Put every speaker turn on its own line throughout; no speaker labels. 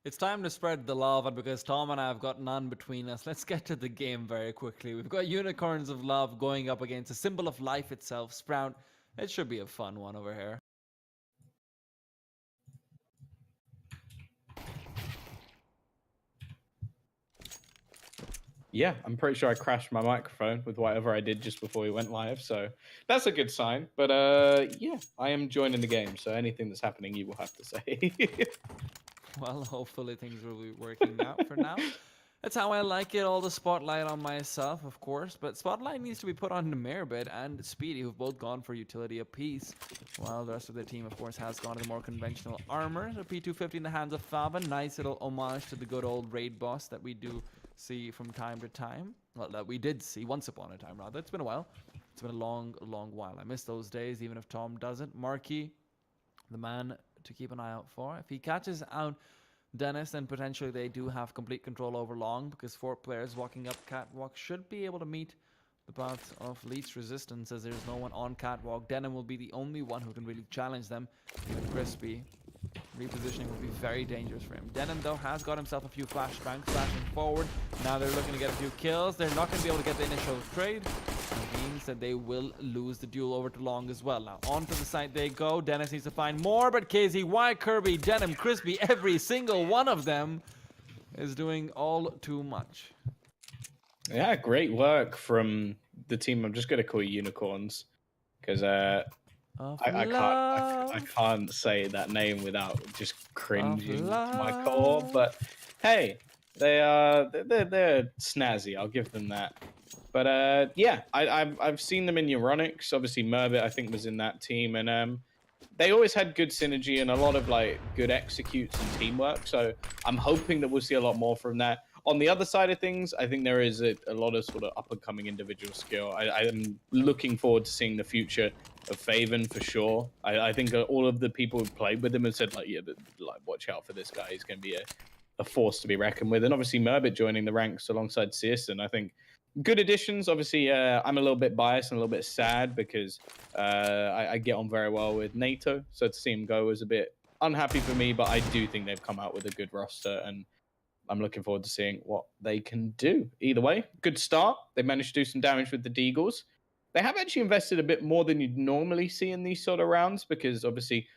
It's time to spread the love, and because Tom and I have got none between us, let's get to the game very quickly. We've got Unicorns of Love going up against a symbol of life itself, Sprout. It should be a fun one over here.
Yeah, I'm pretty sure I crashed my microphone with whatever I did just before we went live, so that's a good sign. But yeah, I am joining the game, so anything that's happening, you will have to say.
Well, hopefully things will be working out for now. That's how I like it, all the spotlight on myself, of course, but spotlight needs to be put on Mirabit and Speedy, who've both gone for utility apiece, while the rest of the team, of course, has gone to the more conventional armor. The P250 in the hands of Fava, nice little homage to the good old raid boss that we do see from time to time. Well, that we did see once upon a time, rather. It's been a while. It's been a long, long while. I miss those days, even if Tom doesn't. Marky, the man to keep an eye out for. If he catches out Dennis, then potentially they do have complete control over Long, because 4 players walking up Catwalk should be able to meet the path of least resistance, as there's no one on Catwalk. Denim will be the only one who can really challenge them. Even Crispy. Repositioning would be very dangerous for him. Denim, though, has got himself a few flashbangs, flashing forward. Now they're looking to get a few kills. They're not going to be able to get the initial trade. It means that they will lose the duel over to Long as well. Now, onto the side they go. Dennis needs to find more, but KZY, Kirby, Denim, Crispy, every single one of them is doing all too much.
Yeah, great work from the team. I'm just going to call you Unicorns, because I can't say that name without just cringing to my core. But hey, they're snazzy. I'll give them that. But yeah, I've seen them in Euronics. Obviously, Merbit I think was in that team, and they always had good synergy and a lot of like good executes and teamwork. So I'm hoping that we'll see a lot more from that. On the other side of things, I think there is a lot of sort of up and coming individual skill. I'm looking forward to seeing the future of Faven for sure. I think all of the people who played with him have said like, yeah, like watch out for this guy. He's going to be a force to be reckoned with. And obviously Merbit joining the ranks alongside Searson, I think good additions. Obviously, I'm a little bit biased and a little bit sad because I get on very well with NATO. So to see him go was a bit unhappy for me, but I do think they've come out with a good roster, and I'm looking forward to seeing what they can do. Either way, good start. They managed to do some damage with the Deagles. They have actually invested a bit more than you'd normally see in these sort of rounds, because obviously,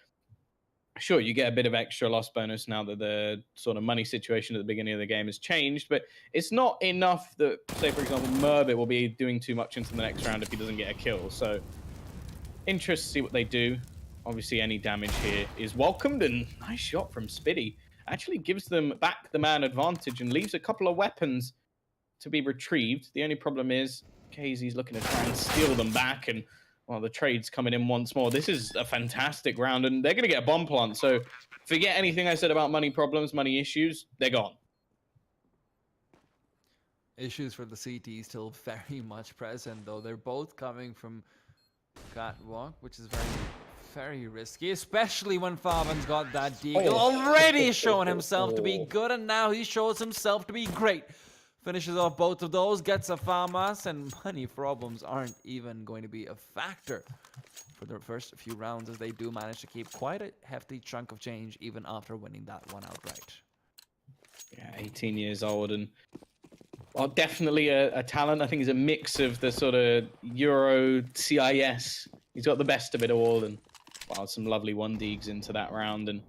sure, you get a bit of extra loss bonus now that the sort of money situation at the beginning of the game has changed, but it's not enough that, say, for example, Merbit will be doing too much into the next round if he doesn't get a kill. So, interested to see what they do. Obviously, any damage here is welcomed, and nice shot from Spiddy. Actually gives them back the man advantage and leaves a couple of weapons to be retrieved. The only problem is KZ's looking to try and steal them back, and well, the trade's coming in once more. This is a fantastic round, and they're going to get a bomb plant. So forget anything I said about money problems, money issues. They're gone.
Issues for the CT still very much present, though. They're both coming from Catwalk, which is very risky, especially when Favin's got that deagle already showing himself to be good, and now he shows himself to be great. Finishes off both of those, gets a FAMAS, and money problems aren't even going to be a factor for the first few rounds, as they do manage to keep quite a hefty chunk of change even after winning that one outright.
Yeah, 18 years old, and well, definitely a talent. I think he's a mix of the sort of Euro CIS. He's got the best of it all, and wow, some lovely 1-deags into that round. And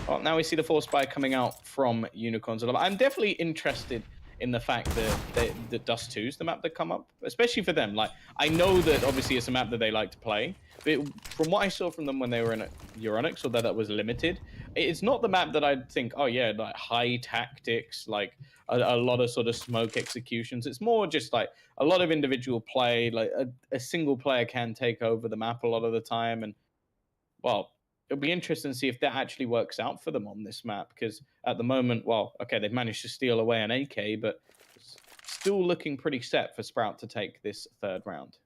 well, now we see the Force Spy coming out from Unicorns. I'm definitely interested in the fact that Dust 2 is the map that come up, especially for them. Like, I know that obviously it's a map that they like to play, but from what I saw from them when they were in Euronics, although that was limited, it's not the map that I'd think, oh yeah, like high tactics, like a lot of sort of smoke executions. It's more just like a lot of individual play, like a single player can take over the map a lot of the time. And well, it'll be interesting to see if that actually works out for them on this map, because at the moment, well, okay, they've managed to steal away an AK, but it's still looking pretty set for Sprout to take this third round.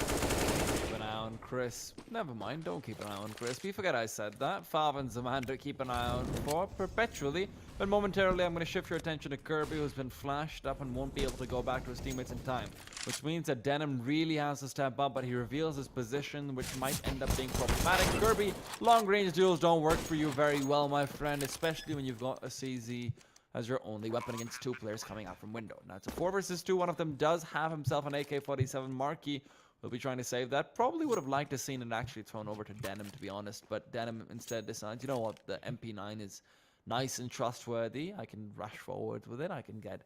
Keep an eye on Chris. Never mind, don't keep an eye on Crispy. Forget I said that. Favin's the man to keep an eye out for perpetually. But momentarily, I'm going to shift your attention to Kirby, who's been flashed up and won't be able to go back to his teammates in time. Which means that Denim really has to step up, but he reveals his position, which might end up being problematic. Kirby, long-range duels don't work for you very well, my friend, especially when you've got a CZ as your only weapon against two players coming out from window. Now, it's a 4 versus 2. One of them does have himself an AK-47. Marky will be trying to save that. Probably would have liked to seen it actually thrown over to Denim, to be honest. But Denim instead decides, you know what, the MP9 is nice and trustworthy. I can rush forward with it. I can get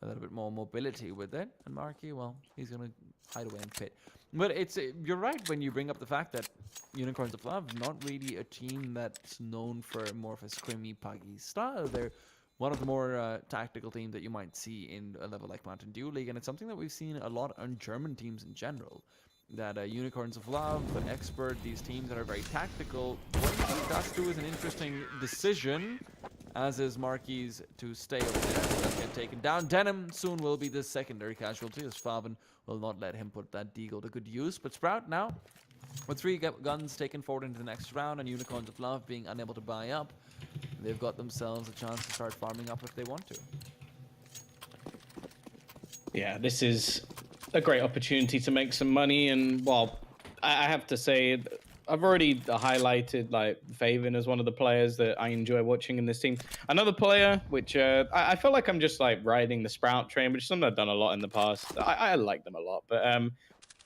a little bit more mobility with it. And Marky, well, he's going to hide away in pit. But you're right when you bring up the fact that Unicorns of Love, not really a team that's known for more of a scrimmy, puggy style. They're one of the more tactical teams that you might see in a level like Mountain Dew League, and it's something that we've seen a lot on German teams in general. That Unicorns of Love, Expert, these teams that are very tactical. What Dust do is an interesting decision, as is Marky's to stay over there. Doesn't get taken down. Denim soon will be the secondary casualty, as Favin will not let him put that deagle to good use. But Sprout now, with 3 guns taken forward into the next round, and Unicorns of Love being unable to buy up, they've got themselves a chance to start farming up if they want to.
Yeah, this is a great opportunity to make some money, and well, I have to say, I've already highlighted like Faven as one of the players that I enjoy watching in this team. Another player, which I feel like I'm just like riding the Sprout train, which is something I've done a lot in the past. I like them a lot, but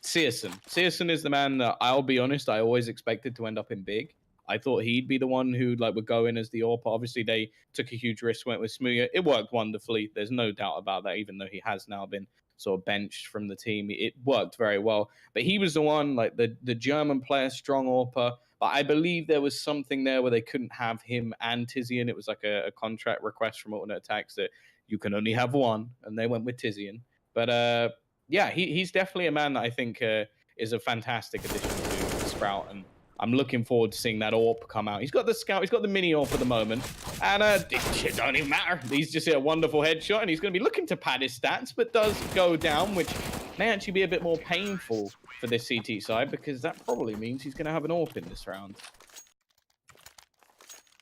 Searson is the man that, I'll be honest, I always expected to end up in big. I thought he'd be the one who like would go in as the AWP. Obviously, they took a huge risk, went with Smooya. It worked wonderfully. There's no doubt about that, even though he has now been sort of benched from the team. It worked very well. But he was the one, like the German player, strong AWPer. But I believe there was something there where they couldn't have him and Tizian. It was like a contract request from Alternate Attacks that you can only have one, and they went with Tizian. But yeah, he's definitely a man that I think is a fantastic addition to Sprout, and I'm looking forward to seeing that AWP come out. He's got the Scout, he's got the mini AWP at the moment, and it don't even matter. He's just hit a wonderful headshot, and he's going to be looking to pad his stats, but does go down, which may actually be a bit more painful for this CT side, because that probably means he's going to have an AWP in this round.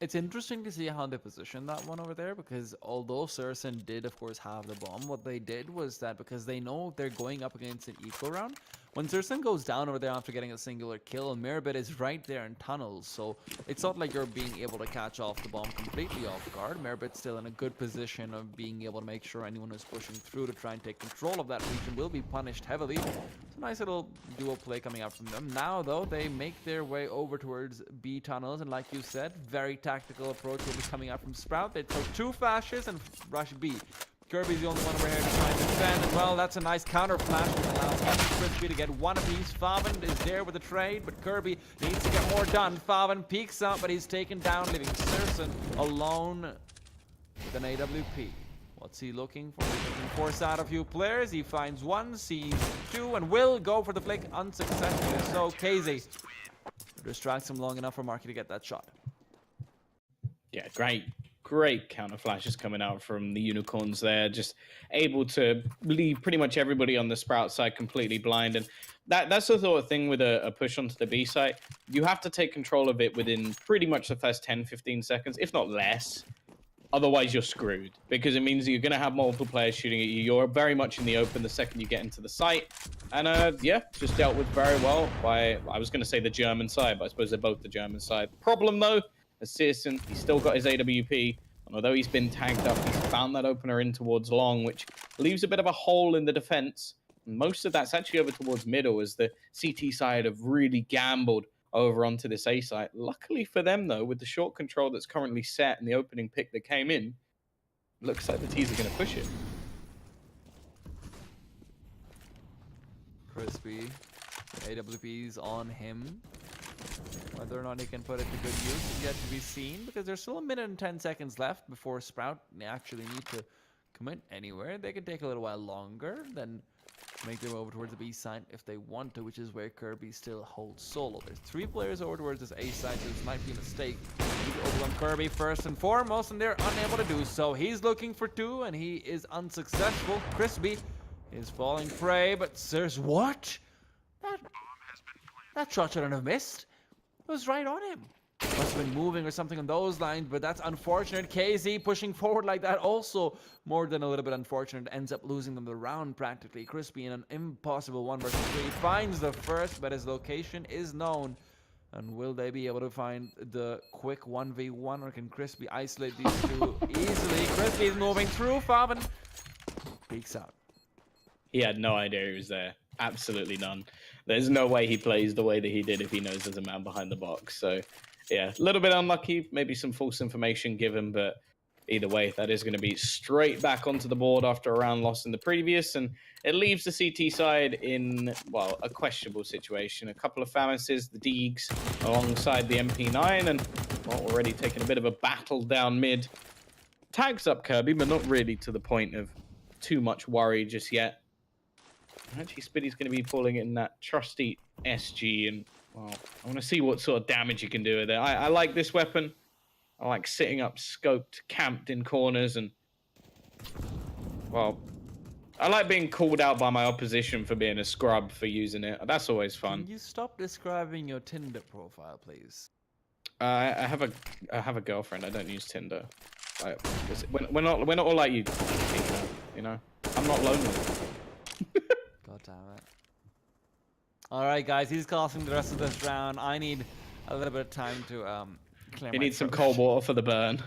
It's interesting to see how they position that one over there, because although Saracen did, of course, have the bomb, what they did was that because they know they're going up against an eco round, when Saracen goes down over there after getting a singular kill, Mirabit is right there in tunnels, so it's not like you're being able to catch off the bomb completely off guard. Mirabit's still in a good position of being able to make sure anyone who's pushing through to try and take control of that region will be punished heavily. It's a nice little duo play coming out from them. Now, though, they make their way over towards B tunnels, and like you said, very tactical approach will be coming out from Sprout. They took 2 flashes and rush B. Kirby's the only one over here to try and defend as well. That's a nice counter flash, which allows Crispy to get one apiece. Favin is there with the trade, but Kirby needs to get more done. Favin peeks up, but he's taken down, leaving Saracen alone with an AWP. What's he looking for? He's looking to force out a few players. He finds 1, sees 2, and will go for the flick unsuccessfully. So KZ distracts him long enough for Marky to get that shot.
Yeah, great counter flashes coming out from the Unicorns there, just able to leave pretty much everybody on the Sprout side completely blind. And that's the sort of thing with a push onto the B site. You have to take control of it within pretty much the first 10-15 seconds, if not less. Otherwise, you're screwed, because it means that you're going to have multiple players shooting at you. You're very much in the open the second you get into the site. And yeah, just dealt with very well by, I was going to say the German side, but I suppose they're both the German side. Problem, though, as Searson, he's still got his AWP. And although he's been tagged up, he's found that opener in towards long, which leaves a bit of a hole in the defense. And most of that's actually over towards middle, as the CT side have really gambled over onto this A site. Luckily for them, though, with the short control that's currently set and the opening pick that came in, looks like the T's are going to push it.
Crispy, AWP's on him. Whether or not he can put it to good use is yet to be seen, because there's still 1 minute and 10 seconds left before Sprout actually need to commit anywhere. They could take a little while longer, then make their way over towards the B side if they want to, which is where Kirby still holds solo. There's 3 players over towards this A side, so this might be a mistake. Need to overwhelm Kirby first and foremost, and they're unable to do so. He's looking for 2, and he is unsuccessful. Crispy is falling prey, but there's what? That That shot shouldn't have missed. It was right on him. Must have been moving or something on those lines, but that's unfortunate. KZ pushing forward like that, also more than a little bit unfortunate. Ends up losing them the round practically. Crispy in an impossible 1 versus 3 finds the first, but his location is known. And will they be able to find the quick 1v1, or can Crispy isolate these two easily? Crispy is moving through. Favin peeks out.
He had no idea he was there. Absolutely none. There's no way he plays the way that he did if he knows there's a man behind the box. So, yeah, a little bit unlucky. Maybe some false information given, but either way, that is going to be straight back onto the board after a round lost in the previous. And it leaves the CT side in, well, a questionable situation. A couple of Famises, the Deegs, alongside the MP9, and well, already taking a bit of a battle down mid. Tags up Kirby, but not really to the point of too much worry just yet. Actually, Spitty's going to be pulling in that trusty SG, and well, I want to see what sort of damage you can do with it. I like this weapon. I like sitting up, scoped, camped in corners, and well, I like being called out by my opposition for being a scrub for using it. That's always fun.
Can you stop describing your Tinder profile, please?
I have a girlfriend. I don't use Tinder. We're not all like you, you know. I'm not lonely.
God damn it. Alright guys, he's costing the rest of this round. I need a little bit of time to clear
You
my
need some
throat.
cold water for the burn.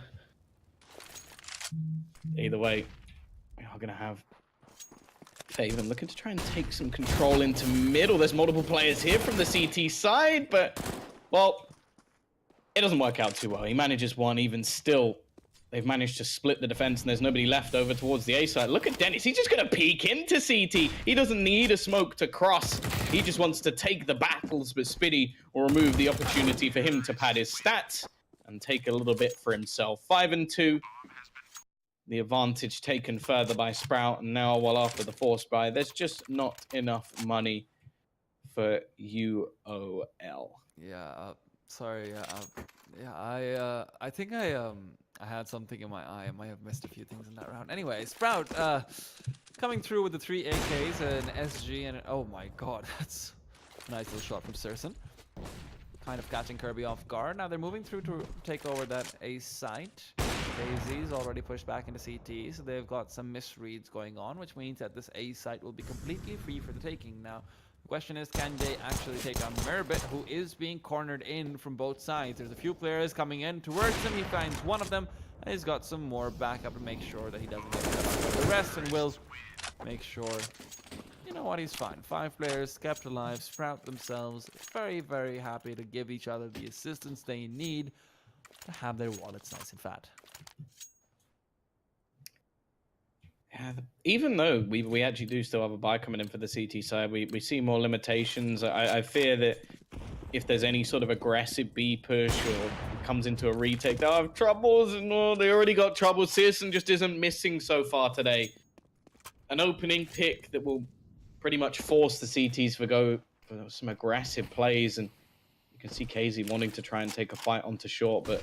Either way, we are gonna have Faven looking to try and take some control into middle. There's multiple players here from the CT side, but well, it doesn't work out too well. He manages one, even still. They've managed to split the defense, and there's nobody left over towards the A side. Look at Dennis. He's just going to peek into CT. He doesn't need a smoke to cross. He just wants to take the battles, but Spitty will remove the opportunity for him to pad his stats and take a little bit for himself. 5 and 2. The advantage taken further by Sprout, and now, well, after the force buy, there's just not enough money for UOL.
Yeah, sorry. I think I had something in my eye. I might have missed a few things in that round. Anyway, Sprout coming through with the 3 AKs, an SG, and oh my god, that's a nice little shot from Serson. Kind of catching Kirby off guard. Now they're moving through to take over that A site. KZ's already pushed back into CT, so they've got some misreads going on, which means that this A site will be completely free for the taking. Now, the question is, can they actually take on Merbit, who is being cornered in from both sides? There's a few players coming in towards him. He finds one of them, and he's got some more backup to make sure that he doesn't get cut off by the rest, and will make sure, you know what, he's fine. 5 players kept alive. Sprout themselves very, very happy to give each other the assistance they need to have their wallets nice and fat.
Yeah, even though we actually do still have a buy coming in for the CT side, we see more limitations. I fear that if there's any sort of aggressive B push or comes into a retake, they'll have troubles, and they already got trouble. Searson just isn't missing so far today. An opening pick that will pretty much force the CTs to go for some aggressive plays, and you can see KZ wanting to try and take a fight onto short, but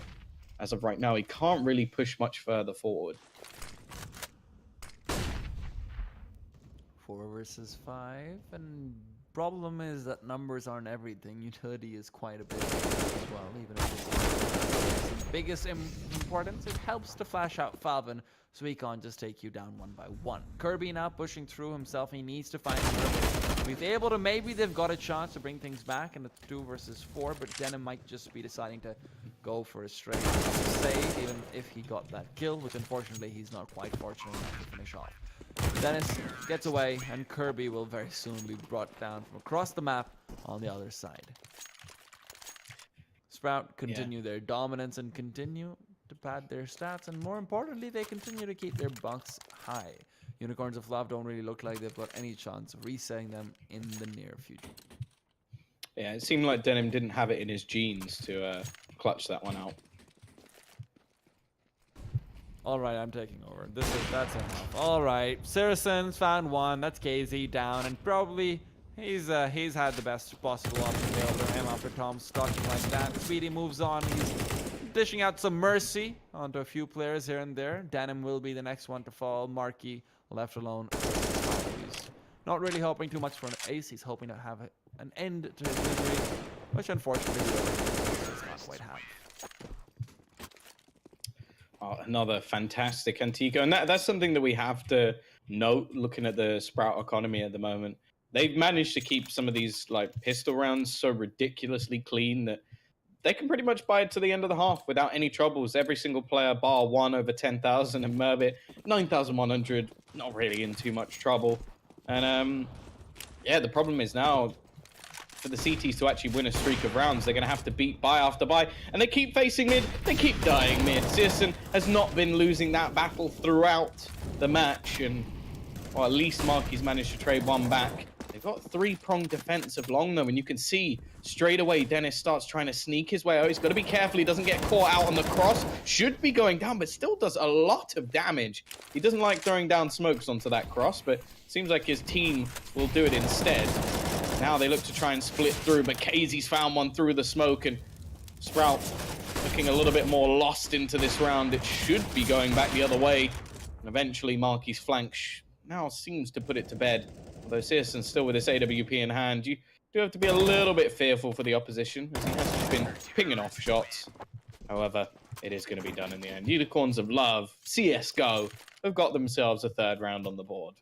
as of right now, he can't really push much further forward.
4 versus 5, and problem is that numbers aren't everything. Utility is quite a bit as well, even if it's the biggest importance. It helps to flash out Favin, so he can't just take you down one by one. Kirby now pushing through himself. He needs to find Kirby. If he's able to, maybe they've got a chance to bring things back in the 2 versus 4, but Denim might just be deciding to go for a straight save, even if he got that kill, which unfortunately he's not quite fortunate enough to finish off. Dennis gets away, and Kirby will very soon be brought down from across the map on the other side. Sprout continue their dominance and continue to pad their stats, and more importantly, they continue to keep their bucks high. Unicorns of Love don't really look like they've got any chance of resetting them in the near future.
Yeah, it seemed like Denim didn't have it in his genes to clutch that one out.
Alright, I'm taking over. That's enough. Alright, Saracens found one. That's KZ down, and probably he's had the best possible option available to him after Tom stocking like that. Speedy moves on. He's dishing out some mercy onto a few players here and there. Denim will be the next one to fall. Markey left alone. He's Not really hoping too much for an ace. He's hoping to have an end to his misery, which unfortunately he does not quite have.
Oh, another fantastic Antico. And that's something that we have to note looking at the Sprout economy at the moment. They've managed to keep some of these like pistol rounds so ridiculously clean that they can pretty much buy it to the end of the half without any troubles. Every single player, bar one over 10,000, and Merbit 9,100, not really in too much trouble. And yeah, the problem is now for the CTs to actually win a streak of rounds, they're going to have to beat buy after buy, and they keep facing mid, they keep dying mid. Searson has not been losing that battle throughout the match, and well, at least Marky's managed to trade one back. They've got three-pronged defensive long though, and you can see straight away Dennis starts trying to sneak his way out. He's got to be careful he doesn't get caught out on the cross. Should be going down, but still does a lot of damage. He doesn't like throwing down smokes onto that cross, but seems like his team will do it instead. Now they look to try and split through, but Casey's found one through the smoke, and Sprout looking a little bit more lost into this round. It should be going back the other way. And eventually Marky's flank now seems to put it to bed. Although Searson's still with his AWP in hand, you do have to be a little bit fearful for the opposition, as he has just been pinging off shots. However, it is going to be done in the end. Unicorns of Love, CSGO, have got themselves a third round on the board.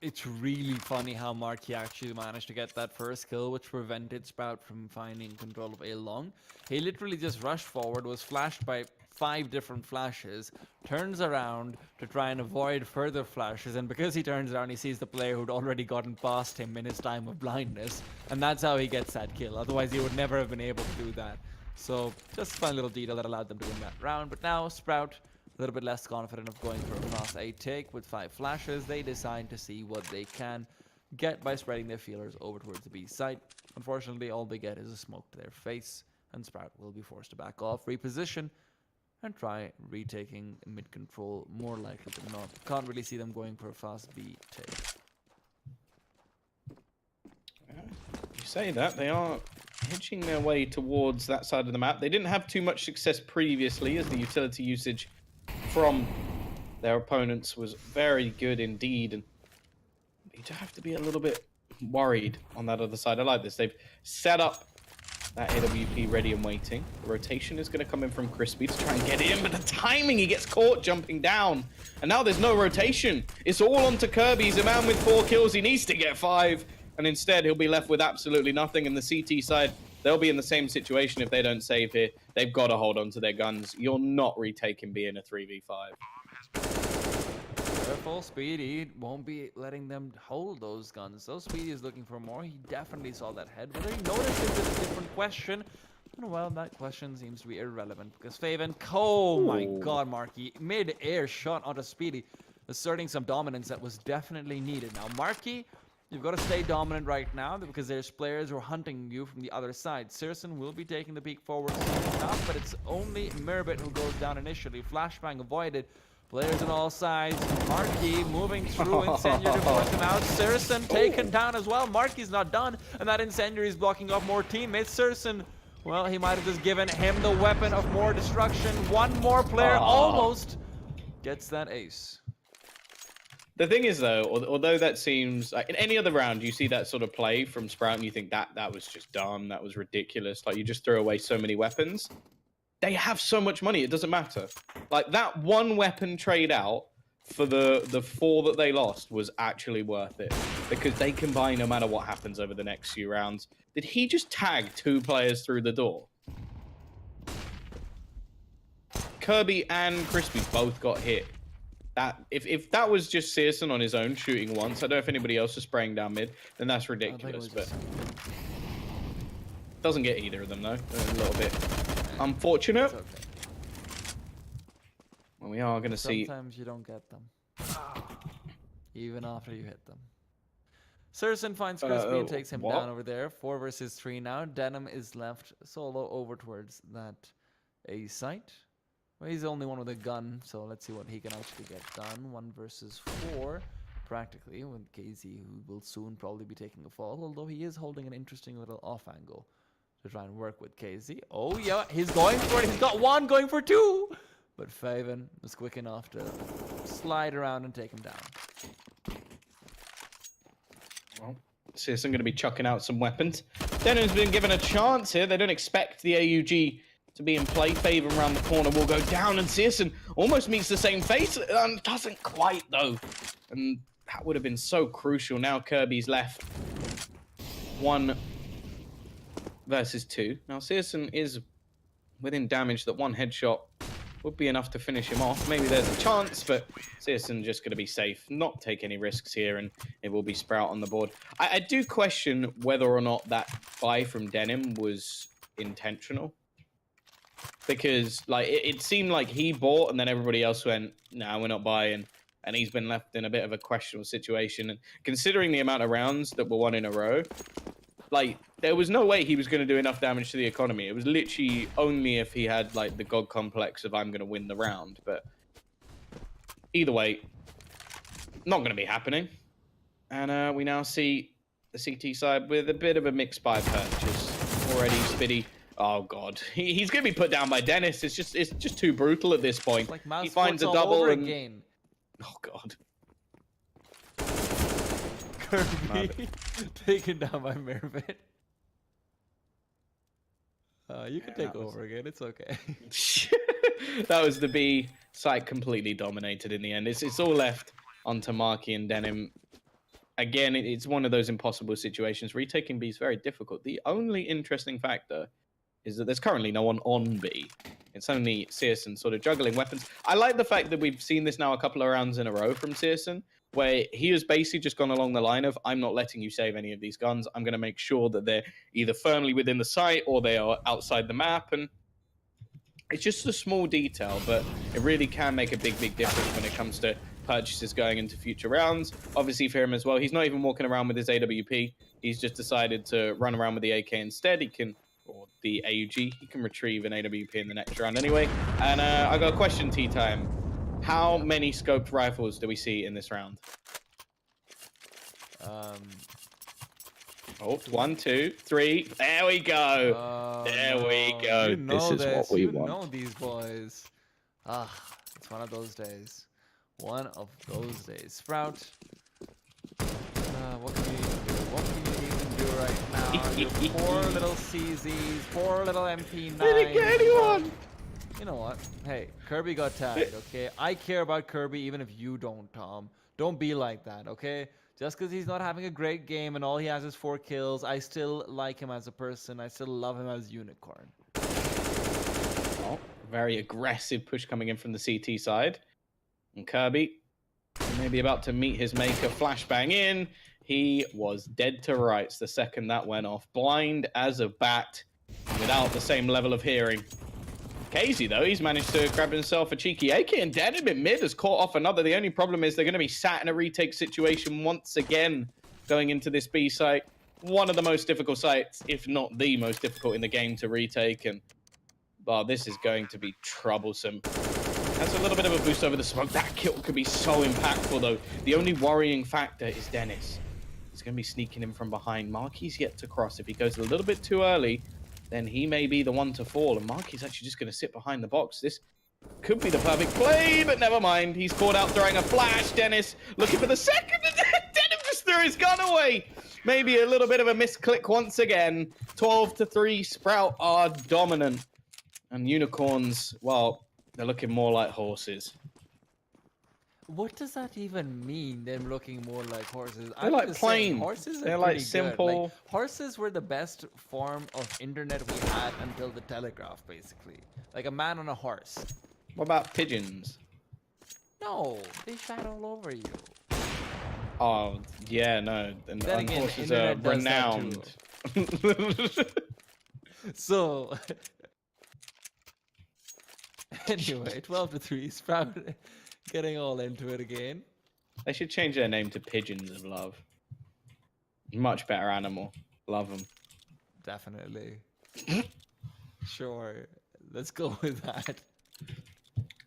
It's really funny how Marky actually managed to get that first kill, which prevented Sprout from finding control of A long. He literally just rushed forward, was flashed by 5 different flashes, turns around to try and avoid further flashes, and because he turns around, he sees the player who'd already gotten past him in his time of blindness, and that's how he gets that kill. Otherwise, he would never have been able to do that. So, just a fun little detail that allowed them to win that round. But now, Sprout, a little bit less confident of going for a class A take with 5 flashes. They decide to see what they can get by spreading their feelers over towards the B site. Unfortunately, all they get is a smoke to their face, and Sprout will be forced to back off, reposition, and try retaking mid control more likely than not. Can't really see them going for a fast B take.
You say that, they are hitching their way towards that side of the map. They didn't have too much success previously, as the utility usage from their opponents was very good indeed, and you do have to be a little bit worried on that other side. I like this. They've set up that AWP ready and waiting. The rotation is going to come in from Crispy to try and get in, but the timing, he gets caught jumping down, and now there's no rotation. It's all onto Kirby. He's a man with 4 kills. He needs to get 5, and instead he'll be left with absolutely nothing. And the CT side, they'll be in the same situation if they don't save here. They've got to hold on to their guns. You're not retaking B in a 3v5.
Careful, Speedy won't be letting them hold those guns. So Speedy is looking for more. He definitely saw that head. Whether he noticed it is a different question. And well, that question seems to be irrelevant because Faven, oh my god, Marky, mid-air shot onto Speedy, asserting some dominance that was definitely needed. Now, Marky, you've got to stay dominant right now because there's players who are hunting you from the other side. Searson will be taking the peek forward soon enough, but it's only Merbit who goes down initially. Flashbang avoided. Players on all sides. Marky moving through. Incendiary to force him out. Searson taken down as well. Marky's not done, and that Incendiary is blocking off more teammates. Searson, well, he might have just given him the weapon of more destruction. One more player almost gets that ace.
The thing is, though, although that seems like in any other round, you see that sort of play from Sprout and you think that was just dumb, that was ridiculous. Like, you just throw away so many weapons. They have so much money, it doesn't matter. Like, that one weapon trade out for the 4 that they lost was actually worth it because they can buy no matter what happens over the next few rounds. Did he just tag 2 players through the door? Kirby and Crispy both got hit. That if that was just Searson on his own shooting once, I don't know if anybody else was spraying down mid, then that's ridiculous. But doesn't get either of them though. A little bit unfortunate.
Okay.
Well, we are gonna see.
Sometimes you don't get them, even after you hit them. Searson finds Crispy and takes him down over there. 4 versus 3 now. Denim is left solo over towards that A site. Well, he's the only one with a gun, so let's see what he can actually get done. 1 versus 4, practically, with KZ, who will soon probably be taking a fall, although he is holding an interesting little off angle to try and work with KZ. Oh, yeah, he's going for it. He's got 1 going for 2. But Faven was quick enough to slide around and take him down.
Well, Searson going to be chucking out some weapons. Denham's been given a chance here. They don't expect the AUG to be in play. Favor around the corner will go down, and Searson almost meets the same face. Doesn't quite, though. And that would have been so crucial. Now Kirby's left 1 versus 2. Now Searson is within damage that 1 headshot would be enough to finish him off. Maybe there's a chance, but Searson just going to be safe, not take any risks here, and it will be Sprout on the board. I do question whether or not that buy from Denim was intentional. Because like it seemed like he bought and then everybody else went, nah, we're not buying. And he's been left in a bit of a questionable situation. And considering the amount of rounds that were won in a row, like, there was no way he was going to do enough damage to the economy. It was literally only if he had, like, the God complex of I'm going to win the round. But either way, not going to be happening. And we now see the CT side with a bit of a mixed buy purchase. Already, Spiddy. Oh, God. He's going to be put down by Dennis. It's just too brutal at this point.
Like
he finds a double and...
again.
Oh, God.
Kirby taken down by Mervin. You can take over again. It's okay.
That was the B site completely dominated in the end. It's all left onto Marky and Denim. Again, it's one of those impossible situations. Retaking B is very difficult. The only interesting factor is that there's currently no one on B. It's only Searson sort of juggling weapons. I like the fact that we've seen this now a couple of rounds in a row from Searson, where he has basically just gone along the line of, I'm not letting you save any of these guns. I'm going to make sure that they're either firmly within the site or they are outside the map. And it's just a small detail, but it really can make a big, big difference when it comes to purchases going into future rounds. Obviously for him as well, he's not even walking around with his AWP. He's just decided to run around with the AK instead. He can, or the AUG, he can retrieve an AWP in the next round anyway. And I got a question, Tea Time. How many scoped rifles do we see in this round? Oh, 1, 2, 3. There we go. There we go.
You know
this is what we want.
You know these boys. It's one of those days. One of those days. Sprout. What can you even do? What can you even do right now? You poor little CZs, poor little MP9.
Didn't get anyone.
You know what? Hey, Kirby got tagged, okay? I care about Kirby even if you don't, Tom. Don't be like that, okay? Just because he's not having a great game and all he has is 4 kills, I still like him as a person. I still love him as Unicorn.
Oh, very aggressive push coming in from the CT side. And Kirby, maybe about to meet his maker. Flashbang in. He was dead to rights the second that went off. Blind as a bat without the same level of hearing. Casey, though, he's managed to grab himself a cheeky AK, and Denim in mid has caught off another. The only problem is they're going to be sat in a retake situation once again going into this B site. One of the most difficult sites, if not the most difficult in the game to retake, and well, this is going to be troublesome. That's a little bit of a boost over the smoke. That kill could be so impactful, though. The only worrying factor is Dennis. He's going to be sneaking in from behind. Marky's yet to cross. If he goes a little bit too early, then he may be the one to fall. And Marky's actually just going to sit behind the box. This could be the perfect play, but never mind. He's caught out throwing a flash. Dennis looking for the second. Denim just threw his gun away. Maybe a little bit of a misclick once again. 12-3. Sprout are dominant. And Unicorns, well, they're looking more like horses.
What does that even mean, them looking more like horses?
They're like plain.
Horses are
They're like
pretty
simple.
good. Like, horses were the best form of internet we had until the telegraph, basically. Like a man on a horse.
What about pigeons?
No, they shat all over you.
Oh, yeah, no. And
Then again,
horses are
internet does that
renowned.
So, anyway, 12-3. Sprout getting all into it again.
They should change their name to Pigeons of Love. Much better animal. Love them.
Definitely. Sure. Let's go with that.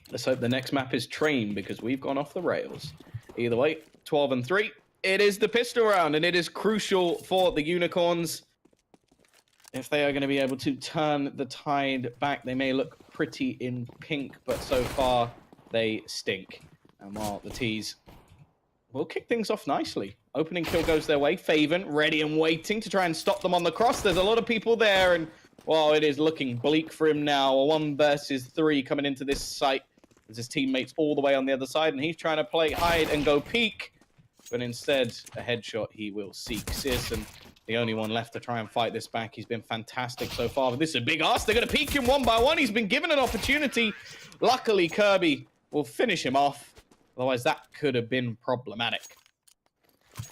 Let's hope the next map is Train, because we've gone off the rails. Either way, 12-3. It is the pistol round, and it is crucial for the Unicorns. If they are going to be able to turn the tide back, they may look pretty in pink, but so far they stink. And while the T's will kick things off nicely Opening kill goes their way. Faven ready and waiting to try and stop them on the cross. There's a lot of people there, and well, it is looking bleak for him now. A 1 versus 3 coming into this site. As his teammates all the way on the other side, and he's trying to play hide and go peek. But instead, a headshot he will seek. Searson, the only one left to try and fight this back. He's been fantastic so far, but this is a big ask. They're going to peek him 1 by 1. He's been given an opportunity. Luckily, Kirby will finish him off. Otherwise, that could have been problematic.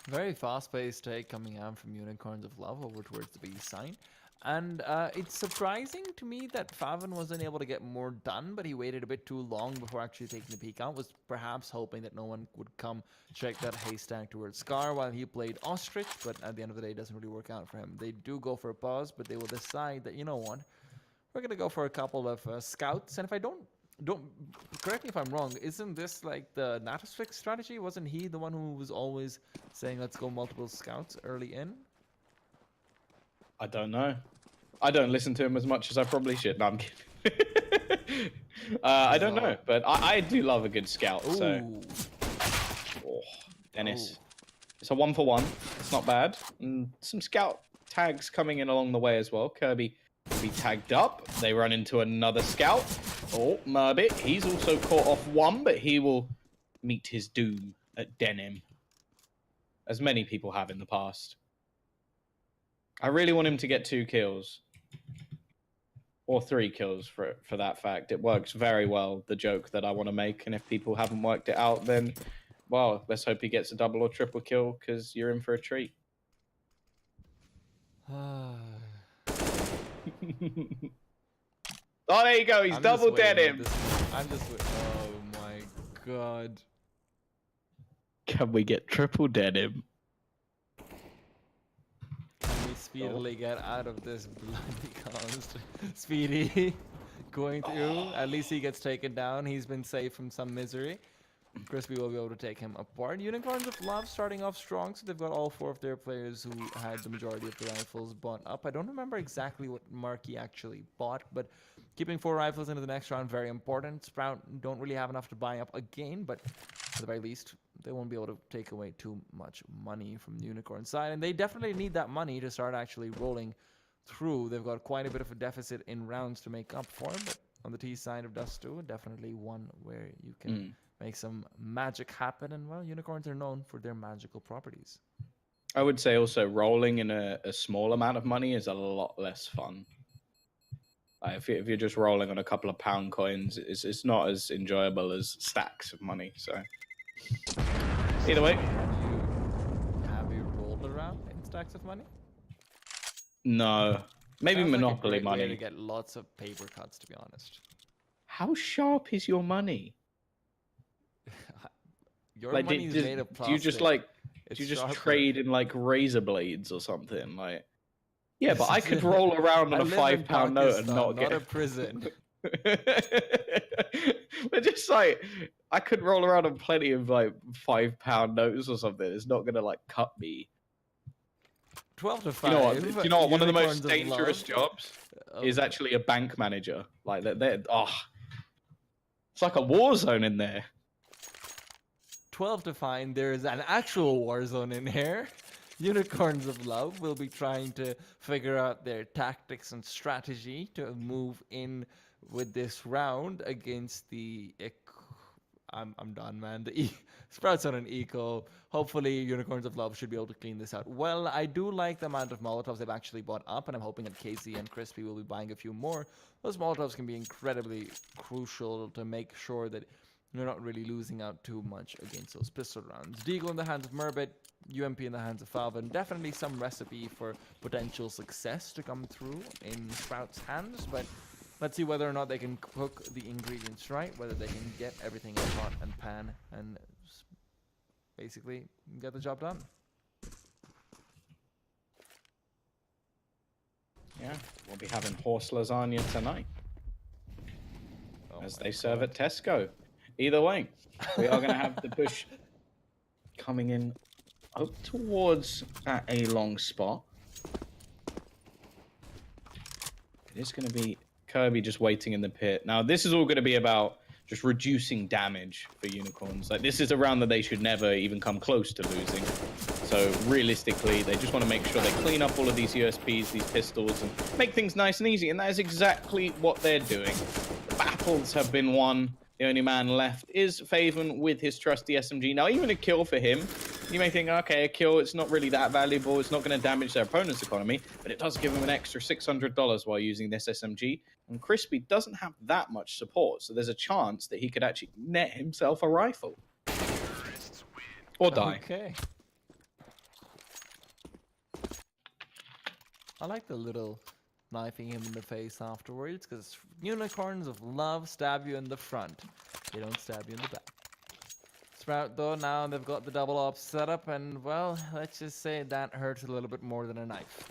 Very fast-paced take coming out from Unicorns of Love over towards the B side. And it's surprising to me that Faven wasn't able to get more done, but he waited a bit too long before actually taking the peek out. Was perhaps hoping that no one would come check that haystack towards Scar while he played Ostrich, but at the end of the day, it doesn't really work out for him. They do go for a pause, but they will decide that, you know what, we're going to go for a couple of scouts. And if I don't correct me if I'm wrong, isn't this like the Natosfix strategy? Wasn't he the one who was always saying let's go multiple scouts early in?
I don't know. I don't listen to him as much as I probably should. No, I'm kidding. I don't know, but I do love a good scout.
Ooh.
So, oh, Dennis,
Ooh.
it's a 1 for 1. It's not bad. And some scout tags coming in along the way as well. Kirby will be tagged up. They run into another scout. Oh, Murbit. He's also caught off 1, but he will meet his doom at Denim, as many people have in the past. I really want him to get 2 kills. Or 3 kills for that fact. It works very well, the joke that I want to make. And if people haven't worked it out, then, well, let's hope he gets a double or triple kill, because you're in for a treat. Oh, there you go. He's double dead him.
I'm just oh my god.
Can we get triple dead him?
Can we speedily get out of this bloody coast? Speedy going through. At least he gets taken down. He's been saved from some misery. Crispy will be able to take him apart. Unicorns of Love starting off strong, so they've got all 4 of their players who had the majority of the rifles bought up. I don't remember exactly what Marky actually bought, but keeping 4 rifles into the next round, very important. Sprout don't really have enough to buy up again, but at the very least, they won't be able to take away too much money from the Unicorn side, and they definitely need that money to start actually rolling through. They've got quite a bit of a deficit in rounds to make up for, but on the T side of Dust 2, definitely one where you can make some magic happen, and well, Unicorns are known for their magical properties.
I would say also rolling in a small amount of money is a lot less fun. If you're just rolling on a couple of pound coins, it's not as enjoyable as stacks of money. So either way.
Have you rolled around in stacks of money?
No. Maybe
Sounds
Monopoly
like a great
money.
way to get lots of paper cuts, to be honest.
How sharp is your money?
Your
like,
money is made of plastic.
do you just like
It's
do you just
sharper.
trade in like razor blades or something? Like, yeah, but I could roll around on a
live in
£5 note and
Pakistan,
not get
a prison.
But just like I could roll around on plenty of like £5 notes or something. It's not gonna like cut me.
12 to 5.
You know what? Do you know what? One of the most
Unicorns of
dangerous
Love.
jobs is actually a bank manager. Like that. Oh, it's like a war zone in there.
12 to find there is an actual war zone in here. Unicorns of Love will be trying to figure out their tactics and strategy to move in with this round against the I'm done, man. The Sprouts on an eco. Hopefully Unicorns of Love should be able to clean this out. Well, I do like the amount of Molotovs they've actually bought up, and I'm hoping that Casey and Crispy will be buying a few more. Those Molotovs can be incredibly crucial to make sure that you're not really losing out too much against those pistol rounds. Deagle in the hands of Murbit, UMP in the hands of Falvin. Definitely some recipe for potential success to come through in Sprout's hands, but let's see whether or not they can cook the ingredients right, whether they can get everything in pot and pan and basically get the job done.
Yeah, we'll be having horse lasagna tonight, as they serve at Tesco. Either way, we are going to have the push coming in up towards at a long spot. It is going to be Kirby just waiting in the pit. Now, this is all going to be about just reducing damage for Unicorns. Like, this is a round that they should never even come close to losing. So realistically, they just want to make sure they clean up all of these USPs, these pistols, and make things nice and easy. And that is exactly what they're doing. The battles have been won. The only man left is Faven with his trusty SMG. Now, even a kill for him, you may think, okay, a kill, it's not really that valuable. It's not going to damage their opponent's economy, but it does give him an extra $600 while using this SMG. And Crispy doesn't have that much support, so there's a chance that he could actually net himself a rifle. Or die.
Okay. I like the little knifing him in the face afterwards, because unicorns of love stab you in the front. They don't stab you in the back. Sprout, though, now they've got the double op set up, and, well, let's just say that hurts a little bit more than a knife.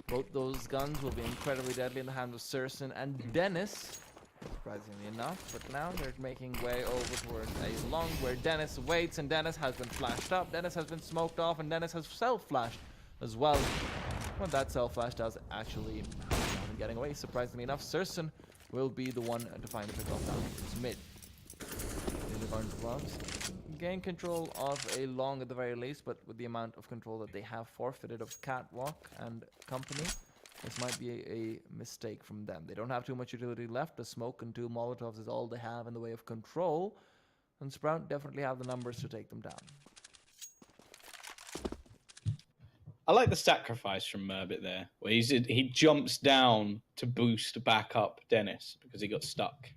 Both those guns will be incredibly deadly in the hands of Surson and Dennis, surprisingly enough, but now they're making way over towards a long where Dennis waits, and Dennis has been flashed up, Dennis has been smoked off, and Dennis has self-flashed as well. What that self-flash does actually not getting away, surprisingly enough. Surson will be the one to find the pick-off down towards mid. Unicorns gloves gain control of a long at the very least, but with the amount of control that they have forfeited of Catwalk and company, this might be a mistake from them. They don't have too much utility left. The smoke and 2 Molotovs is all they have in the way of control, and Sprout definitely have the numbers to take them down.
I like the sacrifice from Murbit there, where he jumps down to boost back up Dennis because he got stuck.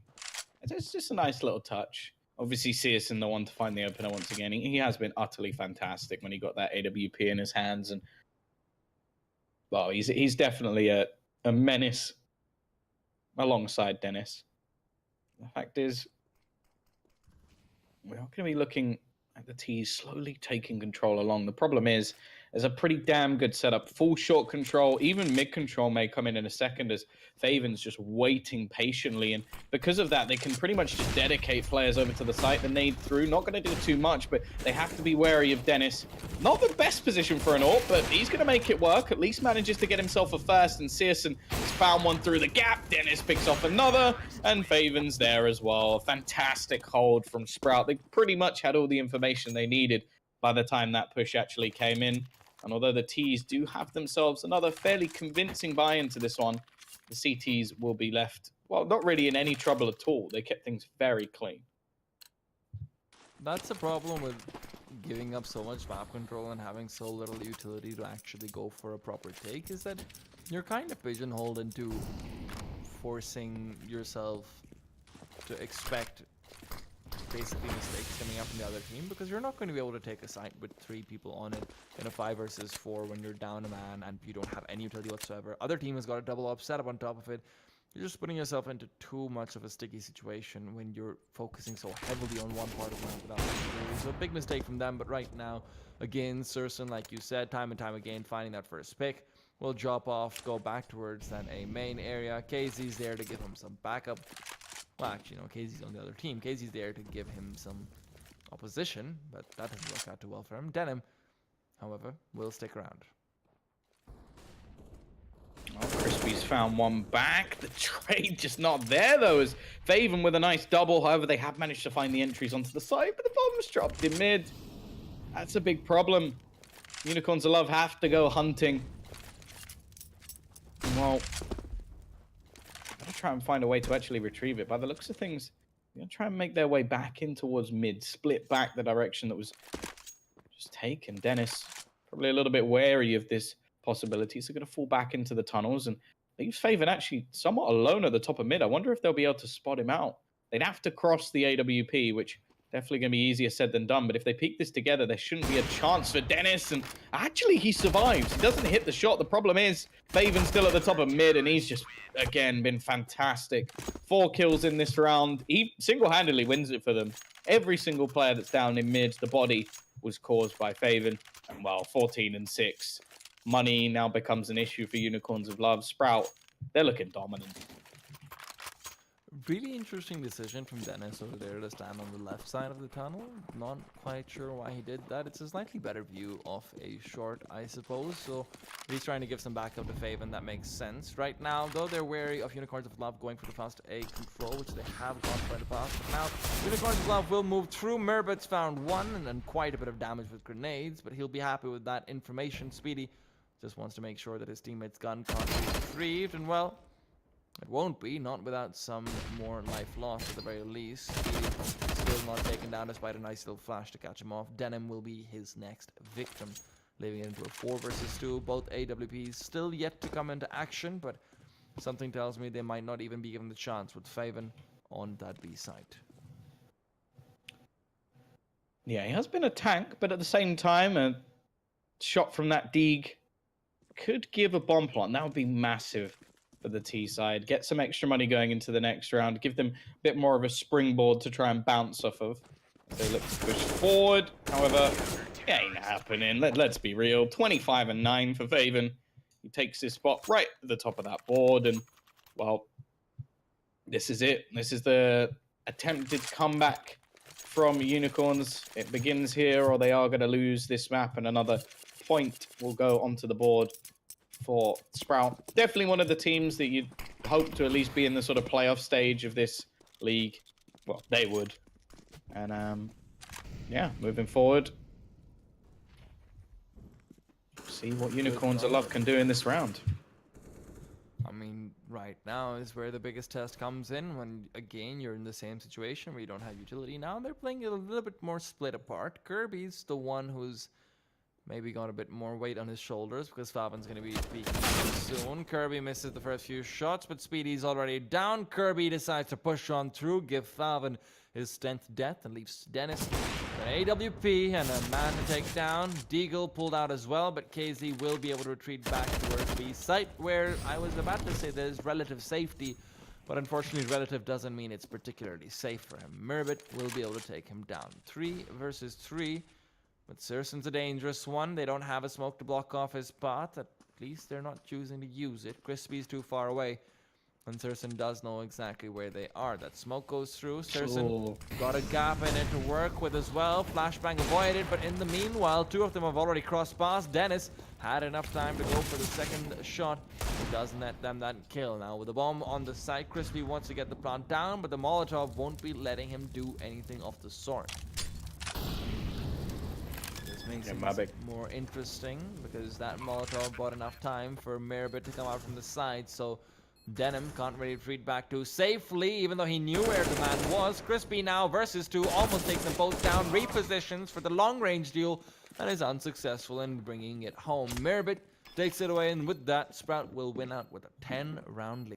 It's just a nice little touch. Obviously, Searson, the one to find the opener once again. He has been utterly fantastic when he got that AWP in his hands, and well, he's definitely a menace alongside Dennis. The fact is, we're going to be looking at the T's slowly taking control along. The problem is, there's a pretty damn good setup. Full short control, even mid control may come in a second as Faven's just waiting patiently. And because of that, they can pretty much just dedicate players over to the site, the nade through. Not going to do too much, but they have to be wary of Dennis. Not the best position for an AWP, but he's going to make it work. At least manages to get himself a first, and Searson has found one through the gap. Dennis picks off another, and Faven's there as well. Fantastic hold from Sprout. They pretty much had all the information they needed by the time that push actually came in. And although the T's do have themselves another fairly convincing buy into this one, the CTs will be left, well, not really in any trouble at all. They kept things very clean.
That's the problem with giving up so much map control and having so little utility to actually go for a proper take, is that you're kind of pigeonholed into forcing yourself to expect basically mistakes coming up from the other team, because you're not going to be able to take a site with 3 people on it in a 5 versus 4 when you're down a man and you don't have any utility whatsoever. Other team has got a double up setup on top of it. You're just putting yourself into too much of a sticky situation when you're focusing so heavily on one part of the map without utility. It's a big mistake from them, but right now, again, Surson, like you said, time and time again, finding that first pick, will drop off, go back towards then a main area. KZ's there to give him some backup. Well, actually, no, KZ's on the other team. KZ's there to give him some opposition, but that doesn't work out too well for him. Denim, however, will stick around.
Oh, Crispy's found one back. The trade just not there, though, as Faven with a nice double. However, they have managed to find the entries onto the side, but the bomb's dropped in mid. That's a big problem. Unicorns of Love have to go hunting. Well, try and find a way to actually retrieve it. By the looks of things, they're going to try and make their way back in towards mid, split back the direction that was just taken. Dennis, probably a little bit wary of this possibility, so going to fall back into the tunnels and leaves Faven actually somewhat alone at the top of mid. I wonder if they'll be able to spot him out. They'd have to cross the AWP, which definitely going to be easier said than done, but if they peek this together, there shouldn't be a chance for Dennis, and actually he survives. He doesn't hit the shot. The problem is Faven's still at the top of mid, and he's just, again, been fantastic. 4 kills in this round. He single-handedly wins it for them. Every single player that's down in mid, the body was caused by Faven, and well, 14-6. Money now becomes an issue for Unicorns of Love. Sprout, they're looking dominant.
Really interesting decision from Dennis over there to stand on the left side of the tunnel. Not quite sure why he did that. It's a slightly better view of a short, I suppose. So he's trying to give some backup to Faven. That makes sense. Right now, though, they're wary of Unicorns of Love going for the fast A control, which they have gone for in the past. But now, Unicorns of Love will move through. Merbit's found one and then quite a bit of damage with grenades, but he'll be happy with that information. Speedy just wants to make sure that his teammate's gun can't be retrieved. And well, it won't be, not without some more life lost at the very least. He's still not taken down despite a nice little flash to catch him off. Denim will be his next victim, leaving it into a 4 versus 2. Both AWPs still yet to come into action, but something tells me they might not even be given the chance with Faven on that B site.
Yeah, he has been a tank, but at the same time, a shot from that Deeg could give a bomb plant. That would be massive for the T side. Get some extra money going into the next round. Give them a bit more of a springboard to try and bounce off of. They look to push forward. However, it ain't happening. Let's be real. 25-9 for Faven. He takes his spot right at the top of that board. And, well, this is it. This is the attempted comeback from Unicorns. It begins here, or they are going to lose this map, and another point will go onto the board for Sprout. Definitely one of the teams that you'd hope to at least be in the sort of playoff stage of this league. Well, they would. And yeah, moving forward. See what Unicorns of Love can do in this round.
I mean, right now is where the biggest test comes in when, again, you're in the same situation where you don't have utility. Now they're playing it a little bit more split apart. Kirby's the one who's maybe got a bit more weight on his shoulders because Favin's going to be speaking soon. Kirby misses the first few shots, but Speedy's already down. Kirby decides to push on through, give Favin his 10th death, and leaves Dennis an AWP and a man to take down. Deagle pulled out as well, but KZ will be able to retreat back towards B site, where I was about to say there's relative safety, but unfortunately relative doesn't mean it's particularly safe for him. Merbit will be able to take him down. 3 versus 3. But Sersen's a dangerous one. They don't have a smoke to block off his path. At least they're not choosing to use it. Crispy's too far away. And Sersen does know exactly where they are. That smoke goes through. Sersen got a gap in it to work with as well. Flashbang avoided, but in the meanwhile, 2 of them have already crossed past. Dennis had enough time to go for the second shot. It doesn't let them that kill. Now with the bomb on the site, Crispy wants to get the plant down, but the Molotov won't be letting him do anything of the sort. Makes it more interesting because that Molotov bought enough time for Merbit to come out from the side, so Denim can't really retreat back to safely, even though he knew where the man was. Crispy now versus 2 almost takes them both down, repositions for the long-range duel, and is unsuccessful in bringing it home. Merbit takes it away, and with that, Sprout will win out with a 10-round lead.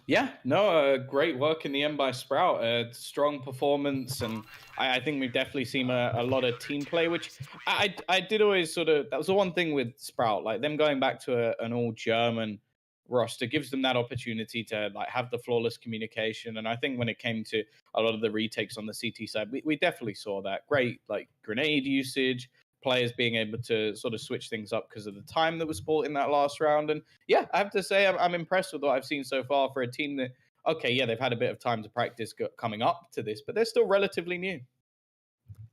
Yeah, no, great work in the end by Sprout. A strong performance, and I think we've definitely seen a lot of team play, which I did always sort of, that was the one thing with Sprout, like them going back to an all-German roster gives them that opportunity to like have the flawless communication. And I think when it came to a lot of the retakes on the CT side, we definitely saw that. Great, like grenade usage, players being able to sort of switch things up because of the time that was spent in that last round. And yeah, I have to say I'm impressed with what I've seen so far for a team that, okay, yeah, they've had a bit of time to practice coming up to this, but they're still relatively new.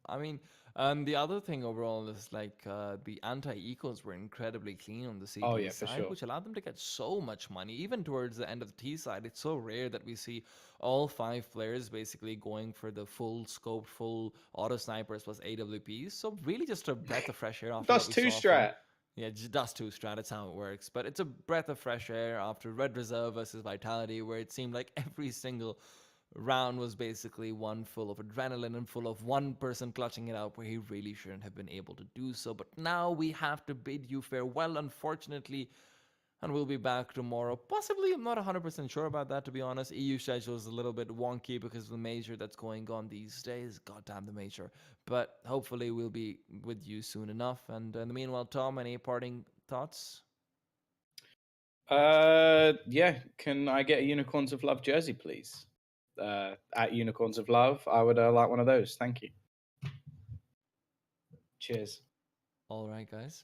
I mean, the other thing overall is like the anti-ecos were incredibly clean on the CT side, which allowed them to get so much money. Even towards the end of the T side, it's so rare that we see all 5 players basically going for the full scope, full auto snipers plus AWPs. So really just a breath of fresh air after
Dust 2 strat.
Yeah, just Dust 2 strat, that's how it works. But it's a breath of fresh air after Red Reserve versus Vitality, where it seemed like every single round was basically one full of adrenaline and full of one person clutching it out where he really shouldn't have been able to do so. But now we have to bid you farewell, unfortunately, and we'll be back tomorrow. Possibly, I'm not 100% sure about that, to be honest. EU schedule is a little bit wonky because of the major that's going on these days. Goddamn the major. But hopefully we'll be with you soon enough. And in the meanwhile, Tom, any parting thoughts?
Yeah, can I get a Unicorns of Love jersey, please? At Unicorns of Love, I would like one of those. Thank you. Cheers.
All right, guys.